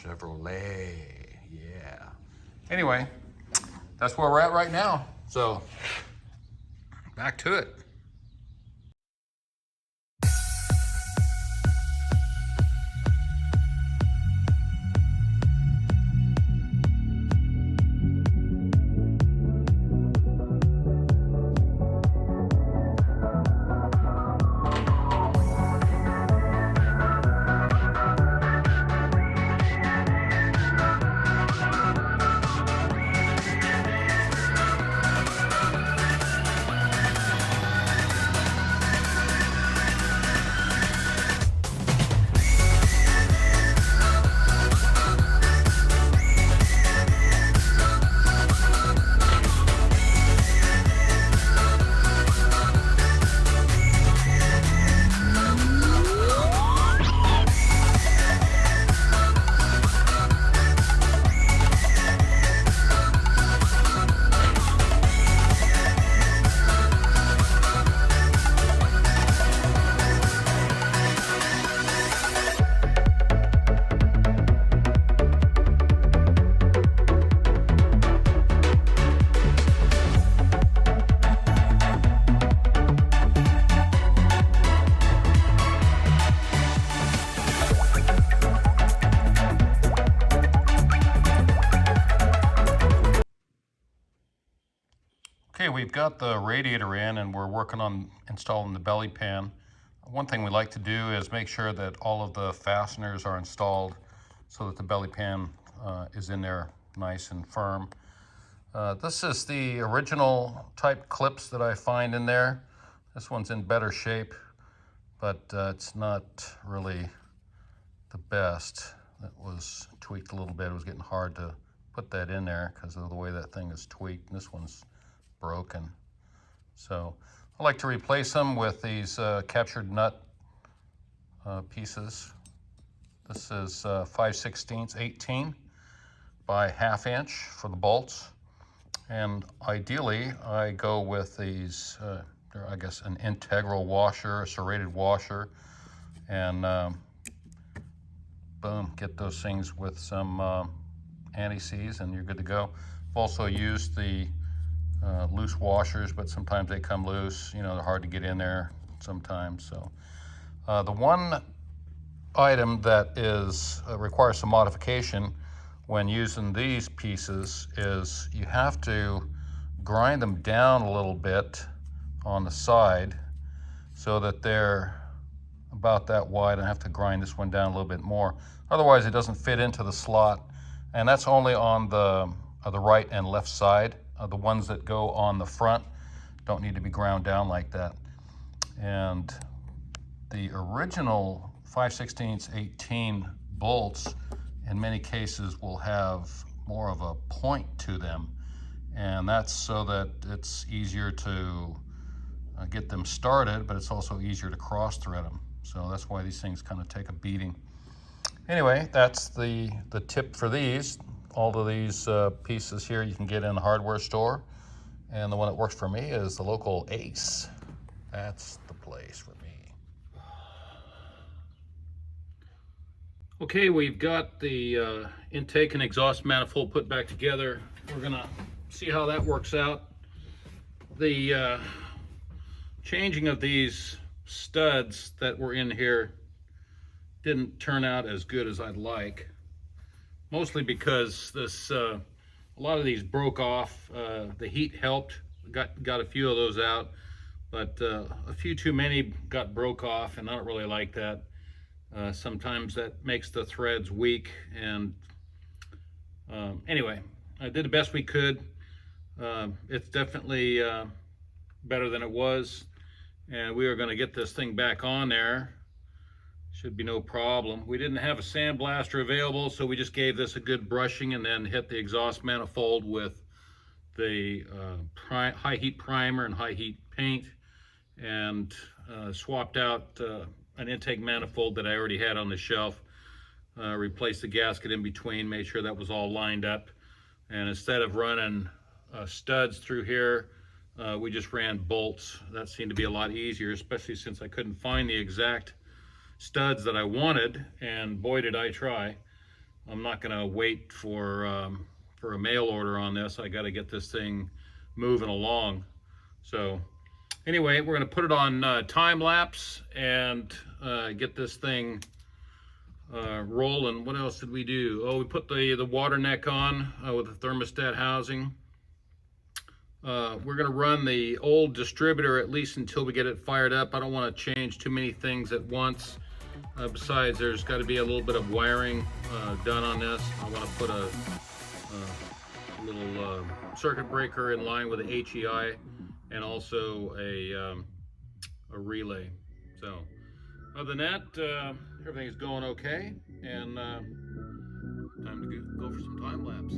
Chevrolet, yeah. Anyway, that's where we're at right now. So back to it. Okay, we've got the radiator in and we're working on installing the belly pan. One thing we like to do is make sure that all of the fasteners are installed so that the belly pan is in there nice and firm. This is the original type clips that I find in there. This one's in better shape, but it's not really the best. It was tweaked a little bit. It was getting hard to put that in there because of the way that thing is tweaked. This one's broken. So I like to replace them with these captured nut pieces. This is 5/16 18 by 1/2 inch for the bolts. And ideally I go with these, I guess an integral washer, a serrated washer, and boom, get those things with some anti-seize and you're good to go. I've also used the loose washers, but sometimes they come loose. You know, they're hard to get in there sometimes. So the one item that is requires some modification when using these pieces is you have to grind them down a little bit on the side so that they're about that wide. I have to grind this one down a little bit more. Otherwise it doesn't fit into the slot. And that's only on the right and left side. The ones that go on the front don't need to be ground down like that. And the original 5/16 18 bolts in many cases will have more of a point to them. And that's so that it's easier to get them started, but it's also easier to cross thread them. So that's why these things kind of take a beating. Anyway, that's the tip for these. All of these pieces here you can get in the hardware store. And the one that works for me is the local Ace. That's the place for me. Okay, we've got the intake and exhaust manifold put back together. We're gonna see how that works out. The changing of these studs that were in here didn't turn out as good as I'd like. Mostly because this, a lot of these broke off. The heat helped, got a few of those out, but a few too many broke off, and I don't really like that. Sometimes that makes the threads weak, and anyway, I did the best we could. It's definitely better than it was, and we are going to get this thing back on there. Should be no problem. We didn't have a sandblaster available, so we just gave this a good brushing and then hit the exhaust manifold with the high heat primer and high heat paint, and swapped out an intake manifold that I already had on the shelf, replaced the gasket in between, made sure that was all lined up, and instead of running studs through here, We just ran bolts. That seemed to be a lot easier, especially since I couldn't find the exact studs that I wanted, and boy did I try. I'm not going to wait for a mail order on this. I got to get this thing moving along. So anyway, we're going to put it on time lapse and get this thing rolling. What else did we do? Oh, we put the water neck on with the thermostat housing. We're going to run the old distributor at least until we get it fired up. I don't want to change too many things at once. Besides, there's got to be a little bit of wiring done on this. I want to put a little circuit breaker in line with the HEI and also a relay. So other than that, everything's going okay, and time to go for some time lapse.